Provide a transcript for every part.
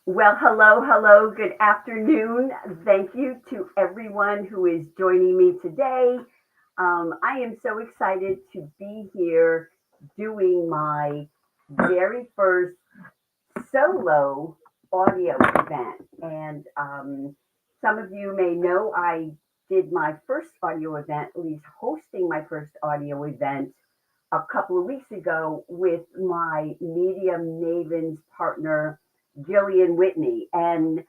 Well, hello, hello, good afternoon. Thank you to everyone who is joining me today. I am so excited to be here doing my very first solo audio event. And some of you may know I did my first audio event, at least hosting my first audio event a couple of weeks ago with my Medium Mavens partner, Jillian Whitney. And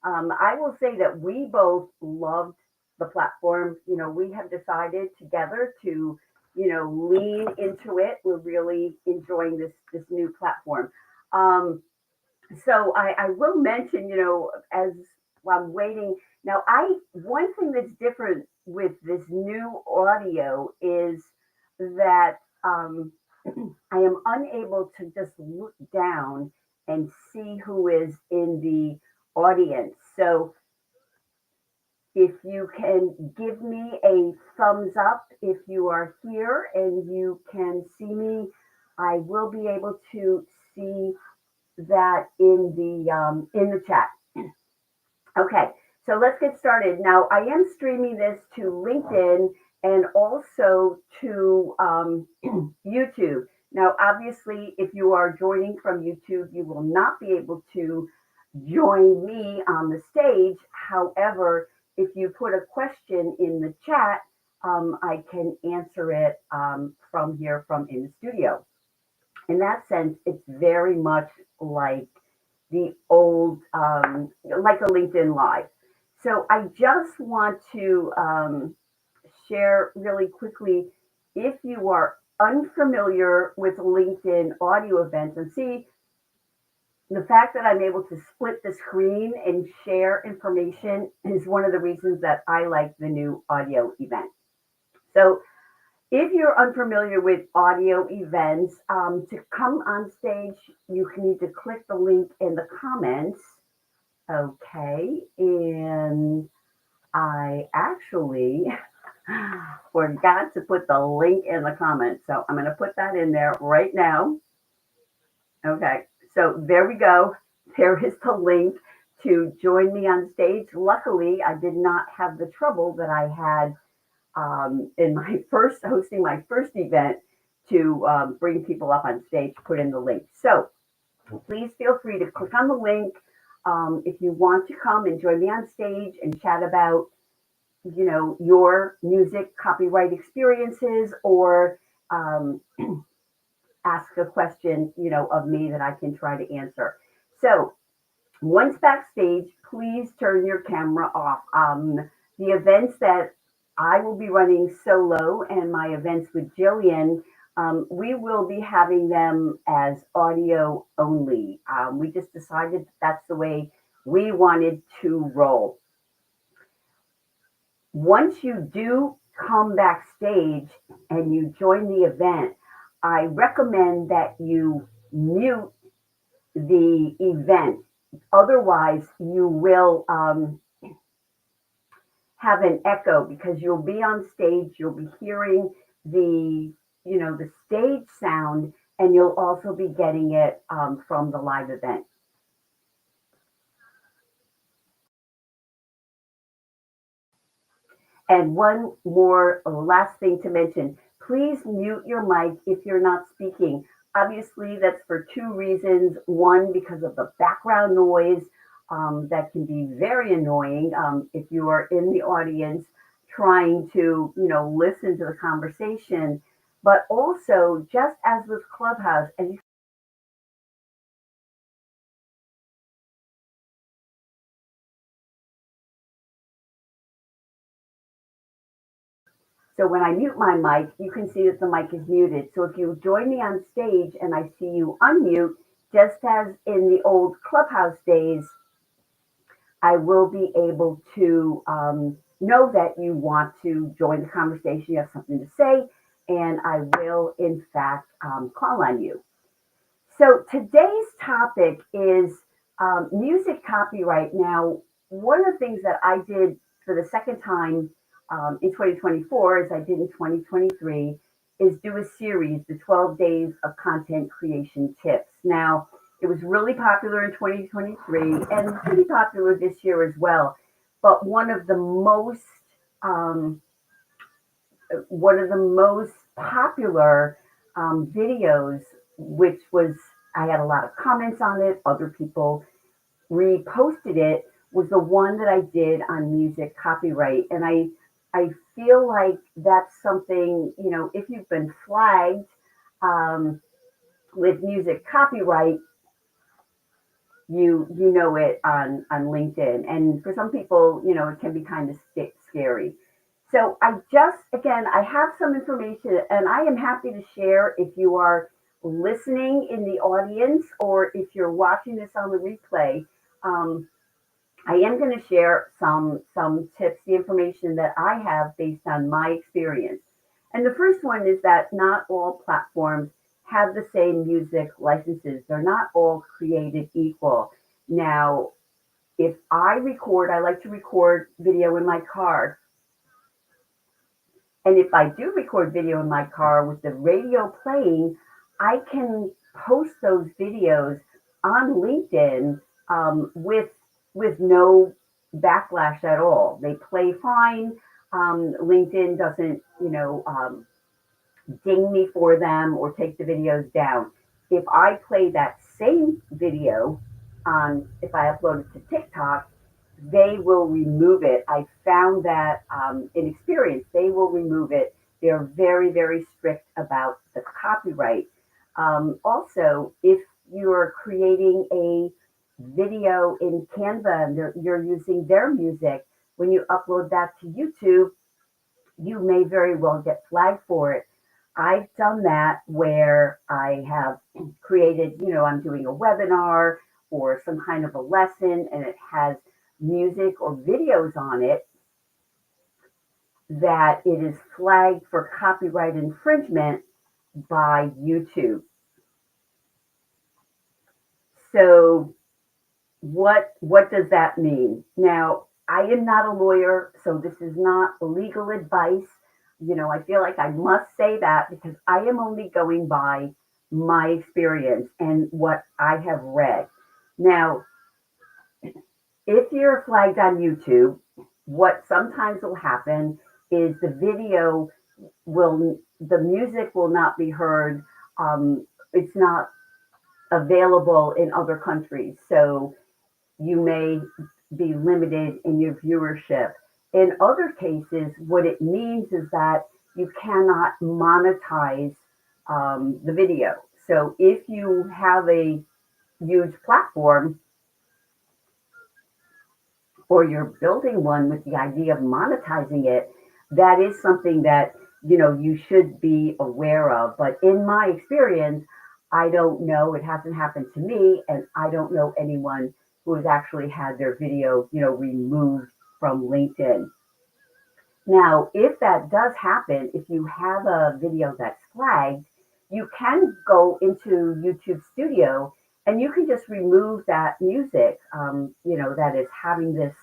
I will say that we both loved the platform. We have decided together to, lean into it. We're really enjoying this new platform. Um, so I will mention, as I'm waiting now, I one thing that's different with this new audio is that I am unable to just look down and see who is in the audience. So if you can give me a thumbs up if you are here and you can see me, I will be able to see that in the chat. Okay, so let's get started. Now, I am streaming this to LinkedIn and also to YouTube. Now, obviously, if you are joining from YouTube, you will not be able to join me on the stage. However, if you put a question in the chat, I can answer it from here from in the studio. In that sense, it's very much like the old, like a LinkedIn Live. So I just want to share really quickly if you are unfamiliar with LinkedIn audio events and see the fact that I'm able to split the screen and share information is one of the reasons that I like the new audio event. So if you're unfamiliar with audio events, to come on stage, you can need to click the link in the comments. Okay, and I actually forgot to put the link in the comments, so I'm going to put that in there right now. Okay, so there we go. There is the link to join me on stage. Luckily, I did not have the trouble that I had in my first hosting my first event to bring people up on stage, put in the link. So please feel free to click on the link if you want to come and join me on stage and chat about, your music copyright experiences or ask a question, of me that I can try to answer. So once backstage, please turn your camera off. The events that I will be running solo and my events with Jillian, we will be having them as audio only. We just decided that's the way we wanted to roll. Once you do come backstage and you join the event, I recommend that you mute the event. Otherwise, you will have an echo because you'll be on stage, you'll be hearing the stage sound, and you'll also be getting it from the live event. And one more last thing to mention, please mute your mic if you're not speaking. Obviously, that's for two reasons. One, because of the background noise that can be very annoying if you are in the audience trying to, listen to the conversation. But also, just as with Clubhouse, and so when I mute my mic, you can see that the mic is muted. So if you join me on stage and I see you unmute, just as in the old Clubhouse days, I will be able to know that you want to join the conversation, you have something to say, and I will, in fact, call on you. So today's topic is music copyright. Now, one of the things that I did for the second time in 2024, as I did in 2023, is do a series, the 12 Days of Content Creation Tips. Now, It was really popular in 2023 and pretty popular this year as well. But um, one of the most popular videos, which was I had a lot of comments on it. Other people reposted it. Was the one that I did on music copyright, and I feel like that's something, if you've been flagged um, with music copyright, you know it on LinkedIn, and for some people, it can be kind of scary. So I have some information, and I am happy to share if you are listening in the audience or if you're watching this on the replay. Um, I am going to share some tips, the information that I have based on my experience. And the first one is that not all platforms have the same music licenses. They're not all created equal. Now, if I like to record video in my car. And if I do record video in my car with the radio playing, I can post those videos on LinkedIn with no backlash at all. They play fine. LinkedIn doesn't, ding me for them or take the videos down. If I play that same video if I upload it to TikTok, they will remove it. I found that in experience, they will remove it. They're very, very strict about the copyright. Also, if you're creating a video in Canva and you're using their music, when you upload that to YouTube, you may very well get flagged for it. I've done that where I have created, I'm doing a webinar or some kind of a lesson and it has music or videos on it that it is flagged for copyright infringement by YouTube. So what does that mean? Now, I am not a lawyer, so this is not legal advice. I feel like I must say that because I am only going by my experience and what I have read. Now, if you're flagged on YouTube, what sometimes will happen is the music will not be heard. It's not available in other countries. So you may be limited in your viewership. In other cases, what it means is that you cannot monetize the video. So if you have a huge platform or you're building one with the idea of monetizing it, that is something that you should be aware of. But in my experience, I don't know. It hasn't happened to me, and I don't know anyone who has actually had their video, removed from LinkedIn. Now, if that does happen, if you have a video that's flagged, you can go into YouTube Studio and you can just remove that music, that is having this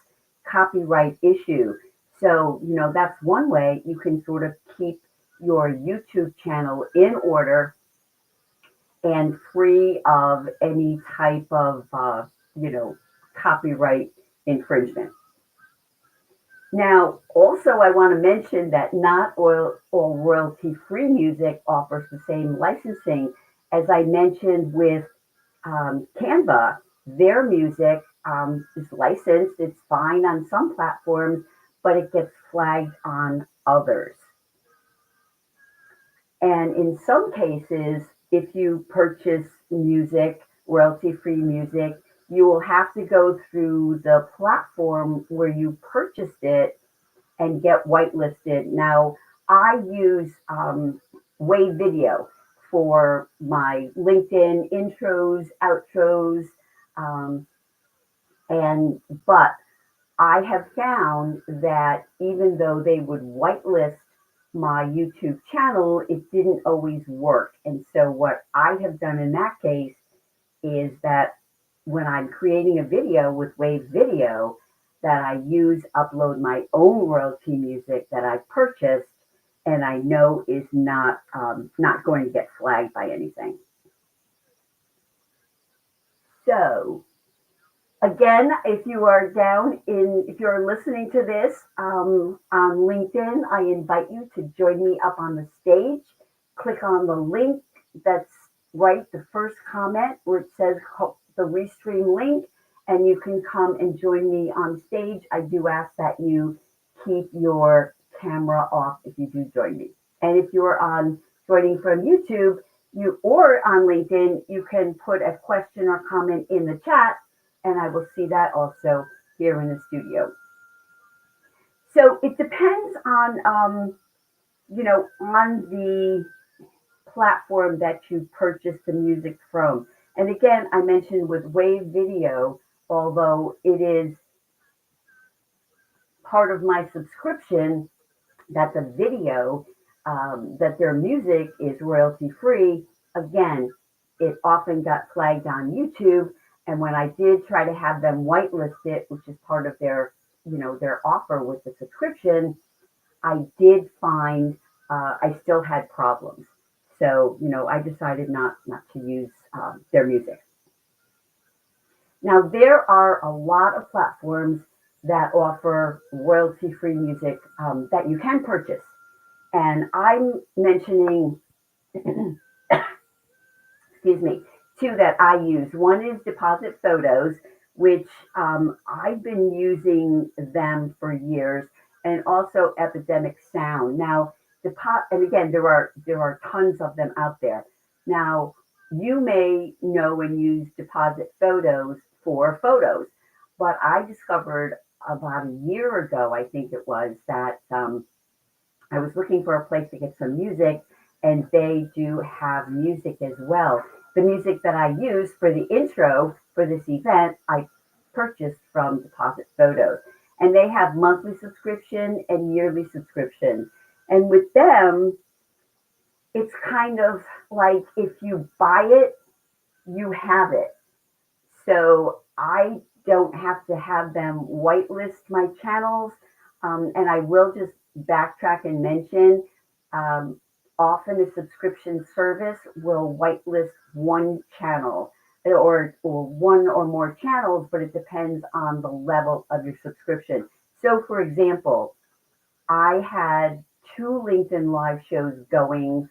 copyright issue. So, that's one way you can sort of keep your YouTube channel in order and free of any type of, copyright infringement. Now, also, I want to mention that not all royalty-free music offers the same licensing. As I mentioned with Canva, their music is licensed. It's fine on some platforms, but it gets flagged on others. And in some cases, if you purchase music, royalty-free music, you will have to go through the platform where you purchased it and get whitelisted. Now, I use Wave Video for my LinkedIn intros, outros, um, but I have found that even though they would whitelist my YouTube channel, it didn't always work. And so what I have done in that case is that when I'm creating a video with Wave Video, that I upload my own royalty music that I purchased and I know is not going to get flagged by anything. So, again, if you're listening to this on LinkedIn, I invite you to join me up on the stage. Click on the link that's right, the first comment where it says the Restream link, and you can come and join me on stage. I do ask that you keep your camera off if you do join me. And if you're joining from YouTube, or on LinkedIn, you can put a question or comment in the chat, and I will see that also here in the studio. So it depends on the platform that you purchase the music from. And again, I mentioned with Wave Video, although it is part of my subscription, that the video, that their music is royalty free. Again, it often got flagged on YouTube. And when I did try to have them whitelist it, which is part of their offer with the subscription, I did find I still had problems. So, I decided not to use their music. Now, there are a lot of platforms that offer royalty-free music that you can purchase. And I'm mentioning, excuse me, two that I use. One is Deposit Photos, which I've been using them for years, and also Epidemic Sound. Now, and again, there are tons of them out there. Now, you may know and use Deposit Photos for photos, but I discovered about a year ago, I think it was, that I was looking for a place to get some music, and they do have music as well. The music that I used for the intro for this event, I purchased from Deposit Photos. And they have monthly subscription and yearly subscription. And with them, it's kind of like if you buy it, you have it. So I don't have to have them whitelist my channels. And I will just backtrack and mention, often a subscription service will whitelist one channel or one or more channels, but it depends on the level of your subscription. So for example, I had 2 LinkedIn Live shows going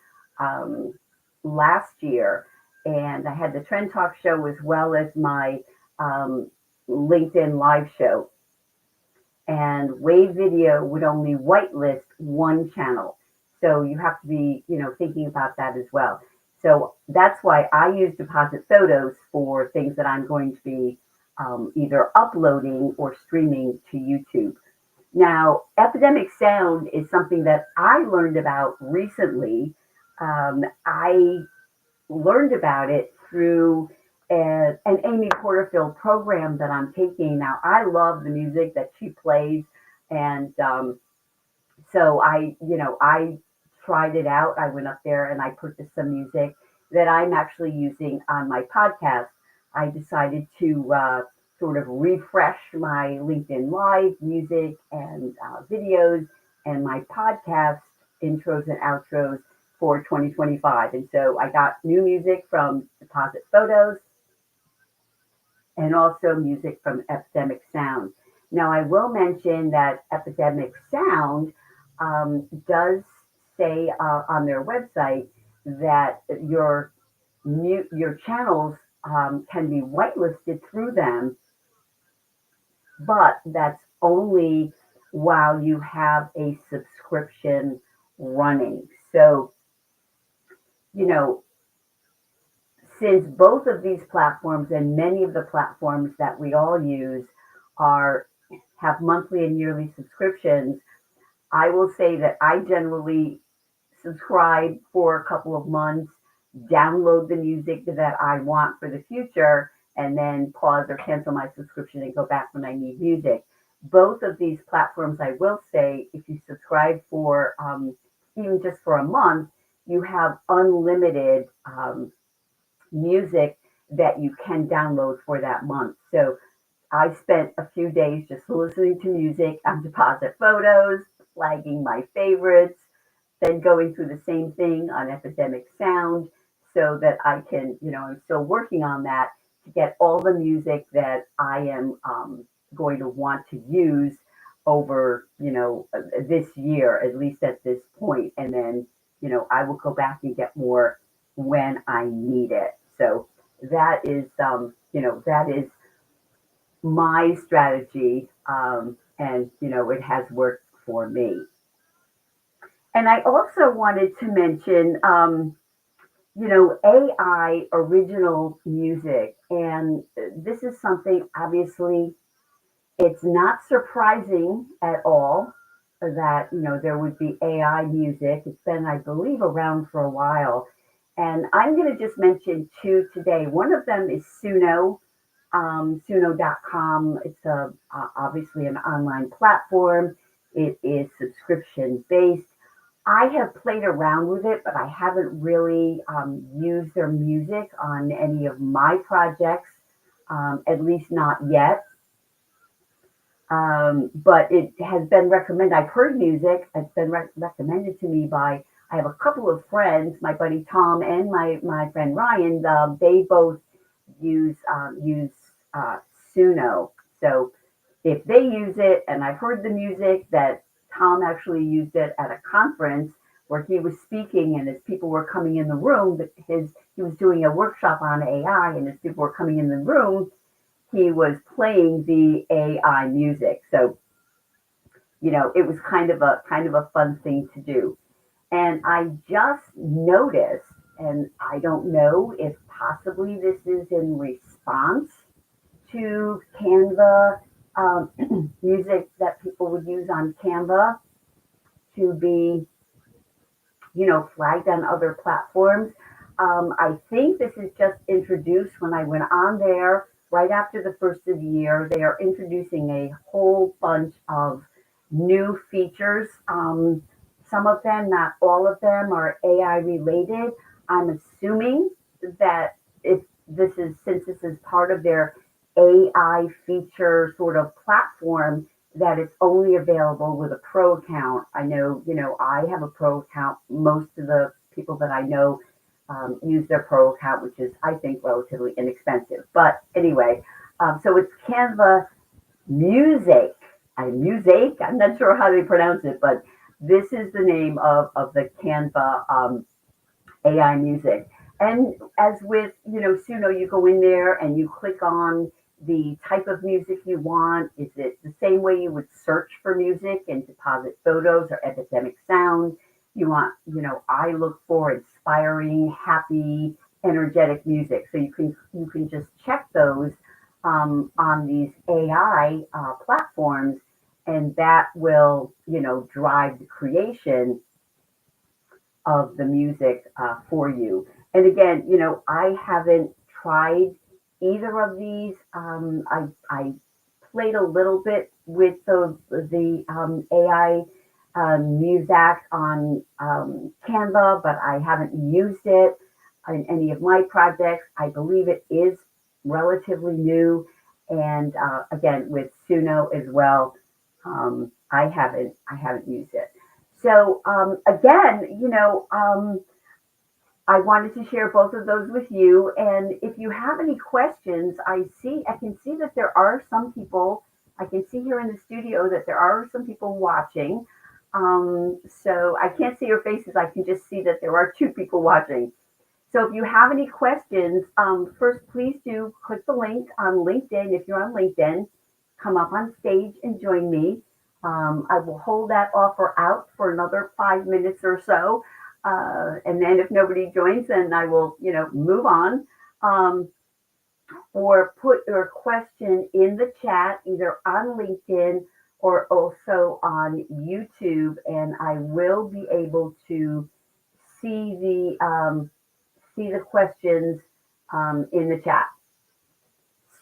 last year, and I had the Trend Talk show as well as my LinkedIn Live show. And Wave Video would only whitelist one channel. So you have to be, thinking about that as well. So that's why I use Deposit Photos for things that I'm going to be either uploading or streaming to YouTube. Now, Epidemic Sound is something that I learned about recently. I learned about it through an Amy Porterfield program that I'm taking. Now, I love the music that she plays, and so I tried it out. I went up there and I purchased some music that I'm actually using on my podcast. I decided to sort of refresh my LinkedIn Live music and videos and my podcast intros and outros for 2025. And so I got new music from Deposit Photos and also music from Epidemic Sound. Now, I will mention that Epidemic Sound does say on their website that your channels can be whitelisted through them, but that's only while you have a subscription running. So, since both of these platforms and many of the platforms that we all use have monthly and yearly subscriptions, I will say that I generally subscribe for a couple of months, download the music that I want for the future, and then pause or cancel my subscription and go back when I need music. Both of these platforms, I will say, if you subscribe for even just for a month, you have unlimited music that you can download for that month. So I spent a few days just listening to music on Deposit Photos, flagging my favorites, then going through the same thing on Epidemic Sound so that I can, I'm still working on that to get all the music that I am going to want to use over, this year, at least at this point. And then, I will go back and get more when I need it. So that is my strategy. And, it has worked for me. And I also wanted to mention, AI original music. And this is something, obviously, it's not surprising at all that, there would be AI music. It's been, I believe, around for a while. And I'm going to just mention two today. One of them is Suno, Suno.com. It's obviously an online platform. It is subscription based. I have played around with it, but I haven't really used their music on any of my projects, at least not yet. But it has been recommended. I've heard music. It's been recommended to me by, I have a couple of friends, my buddy Tom and my friend Ryan. They both use uh, Suno. So if they use it, and I've heard the music that Tom actually used it at a conference where he was speaking, and as people were coming in the room, he was doing a workshop on AI, and as people were coming in the room, he was playing the AI music. So, it was kind of a fun thing to do. And I just noticed, and I don't know if possibly this is in response to Canva, music that people would use on Canva to be, flagged on other platforms. I think this is just introduced when I went on there right after the first of the year. They are introducing a whole bunch of new features. Some of them, not all of them, are AI related. I'm assuming that if since this is part of their AI feature sort of platform, that it's only available with a pro account. I know, I have a pro account. Most of the people that I know use their pro account, which is, I think, relatively inexpensive. But anyway, so it's Canva Music. Music. I'm not sure how they pronounce it, but this is the name of the Canva AI music. And as with, Suno, you go in there and you click on the type of music you want. Is it the same way you would search for music and deposit photos or epidemic sound? You want, I look for inspiring, happy, energetic music. So you can just check those on these AI platforms, and that will, drive the creation of the music for you. And again, I haven't tried either of these. I played a little bit with the AI Muzak on Canva, but I haven't used it in any of my projects. I believe it is relatively new, and again with Suno as well. I haven't used it. So again, I wanted to share both of those with you. And if you have any questions, I can see that there are some people. I can see here in the studio that there are some people watching. So I can't see your faces. I can just see that there are two people watching. So if you have any questions, first, please do click the link on LinkedIn. If you're on LinkedIn, come up on stage and join me. I will hold that offer out for another 5 minutes or so. And then if nobody joins, then I will, move on. Um, or put your question in the chat, either on LinkedIn or also on YouTube, and I will be able to see the questions in the chat.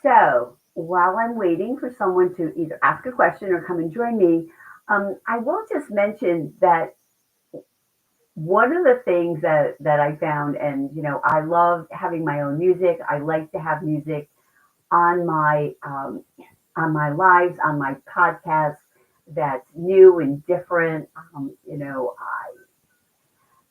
So while I'm waiting for someone to either ask a question or come and join me, I will just mention that one of the things that I found, and I love having my own music. I like to have music on my lives, on my podcast that's new and different.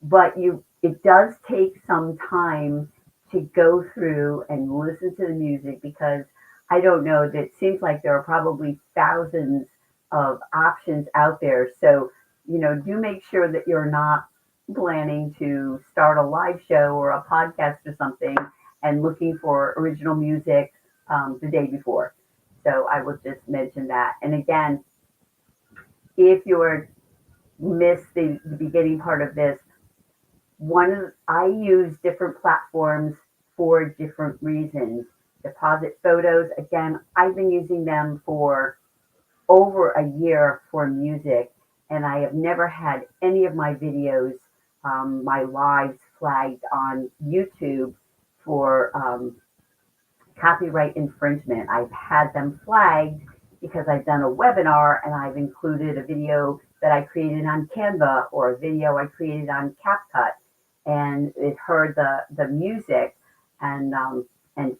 But it does take some time to go through and listen to the music because I don't know, that it seems like there are probably thousands of options out there. So, do make sure that you're not planning to start a live show or a podcast or something and looking for original music the day before. So I will just mention that. And again, if you're missed the beginning part of this, I use different platforms for different reasons. Deposit Photos, again, I've been using them for over a year for music, and I have never had any of my videos, my lives flagged on YouTube for copyright infringement. I've had them flagged because I've done a webinar and I've included a video that I created on Canva or a video I created on CapCut, and it heard the music and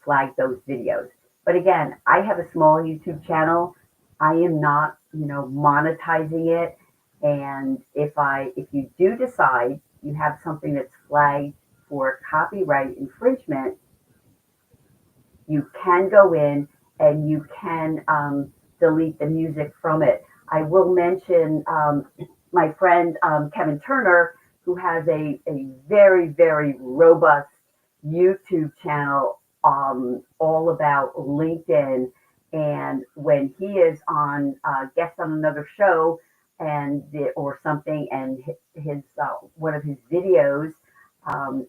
flagged those videos. But again, I have a small YouTube channel. I am not, monetizing it. And if you do decide you have something that's flagged for copyright infringement, you can go in and you can delete the music from it. I will mention my friend Kevin Turner, who has a very, very robust YouTube channel all about LinkedIn. And when he is on guest on another show or something, and his one of his videos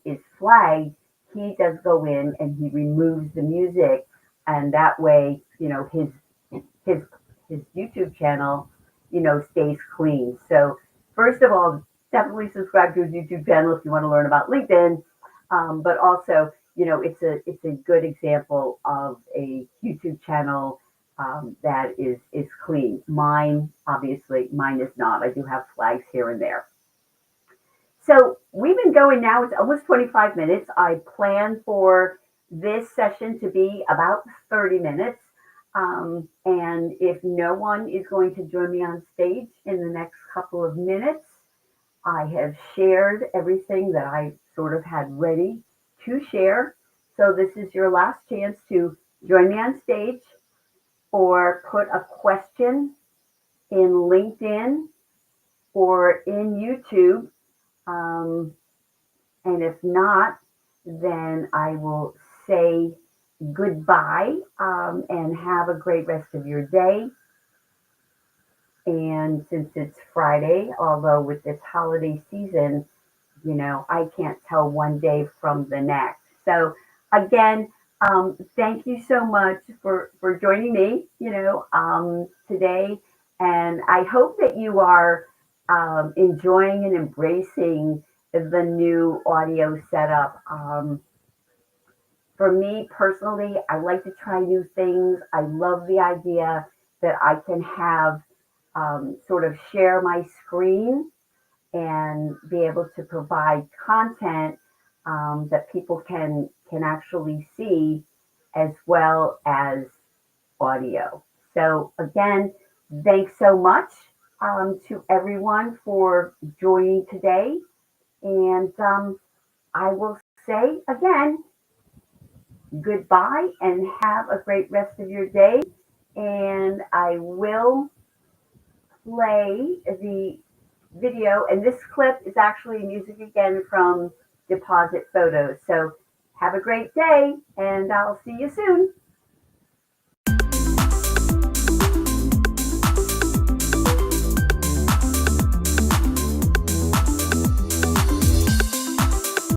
is flagged, he does go in and he removes the music, and that way, his YouTube channel, stays clean. So first of all, definitely subscribe to his YouTube channel if you want to learn about LinkedIn. But also, it's a good example of a YouTube channel that is clean. Mine is not. I do have flags here and there. So we've been going now, it's almost 25 minutes. I plan for this session to be about 30 minutes. And if no one is going to join me on stage in the next couple of minutes, I have shared everything that I sort of had ready to share. So this is your last chance to join me on stage or put a question in LinkedIn or in YouTube. And if not, then I will say goodbye and have a great rest of your day. And since it's Friday, although with this holiday season, I can't tell one day from the next. So again, thank you so much for joining me, today. And I hope that you are enjoying and embracing the new audio setup. For me personally, I like to try new things. I love the idea that I can have sort of share my screen and be able to provide content that people can actually see as well as audio. So again, thanks so much to everyone for joining today. And I will say again, goodbye and have a great rest of your day. And I will play the video. And this clip is actually music again from Deposit Photos. So have a great day, and I'll see you soon.